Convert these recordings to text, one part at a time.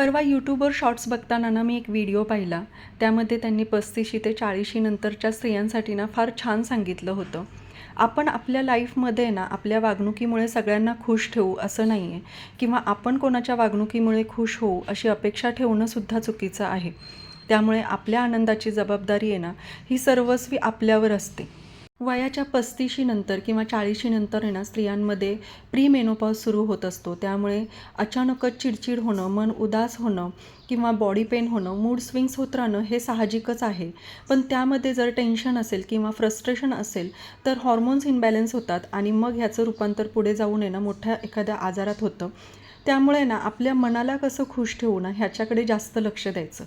परवा यूट्यूबवर शॉर्ट्स बघताना ना मी एक व्हिडिओ पाहिला. त्यामध्ये त्यांनी 35 ते 40 नंतरच्या स्त्रियांसाठी ना फार छान सांगितलं होतं. आपण आपल्या लाईफमध्ये ना आपल्या वागणुकीमुळे सगळ्यांना खुश ठेवू असं नाही आहे, किंवा आपण कोणाच्या वागणुकीमुळे खुश होऊ अशी अपेक्षा ठेवणंसुद्धा चुकीचं आहे. त्यामुळे आपल्या आनंदाची जबाबदारी आहे ना, ही सर्वस्वी आपल्यावर असते. वयाच्या 35 नंतर किंवा 40 नंतर आहे ना, स्त्रियांमध्ये प्री-मेनोपॉज सुरू होत असतो. त्यामुळे अचानकच चिडचिड होणं, मन उदास होणं किंवा बॉडी पेन होणं, मूड स्विंग्स होत राहणं हे साहजिकच आहे. पण त्यामध्ये जर टेन्शन असेल किंवा फ्रस्ट्रेशन असेल तर हॉर्मोन्स इम्बॅलन्स होतात आणि मग ह्याचं रूपांतर पुढे जाऊन आहे ना मोठ्या एखाद्या आजारात होतं. त्यामुळे ना आपल्या मनाला कसं खुश ठेवू ना ह्याच्याकडे जास्त लक्ष द्यायचं.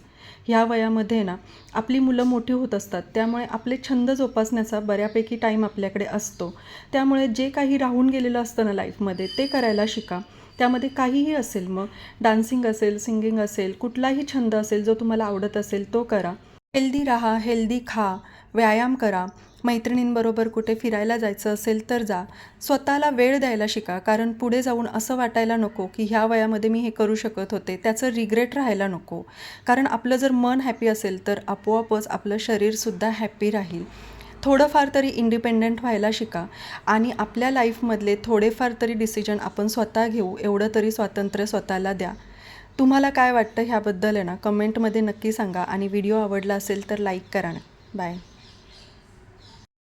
ह्या वयामध्ये ना आपली मुलं मोठी होत असतात, त्यामुळे आपले छंद जोपासण्याचा बऱ्यापैकी टाईम आपल्याकडे असतो. त्यामुळे जे काही राहून गेलेलं असतं ना लाईफमध्ये ते करायला शिका. त्यामध्ये काहीही असेल, मग डान्सिंग असेल, सिंगिंग असेल, कुठलाही छंद असेल जो तुम्हाला आवडत असेल तो करा. हेल्दी राहा, हेल्दी खा, व्यायाम करा. मैत्रिणींबरोबर कुठे फिरायला जायचं असेल तर जा. स्वतःला वेळ द्यायला शिका, कारण पुढे जाऊन असं वाटायला नको की ह्या वयामध्ये मी हे करू शकत होते, त्याचं रिग्रेट राहायला नको. कारण आपलं जर मन हॅपी असेल तर आपोआपच आपलं शरीरसुद्धा हॅपी राहील. थोडंफार तरी इंडिपेंडंट व्हायला शिका आणि आपल्या लाईफमधले थोडेफार तरी डिसिजन आपण स्वतः घेऊ एवढं तरी स्वातंत्र्य स्वतःला द्या. तुम्हाला काय वाटतं ह्याबद्दल आहे ना कमेंटमध्ये नक्की सांगा आणि व्हिडिओ आवडला असेल तर लाईक करा ना. बाय.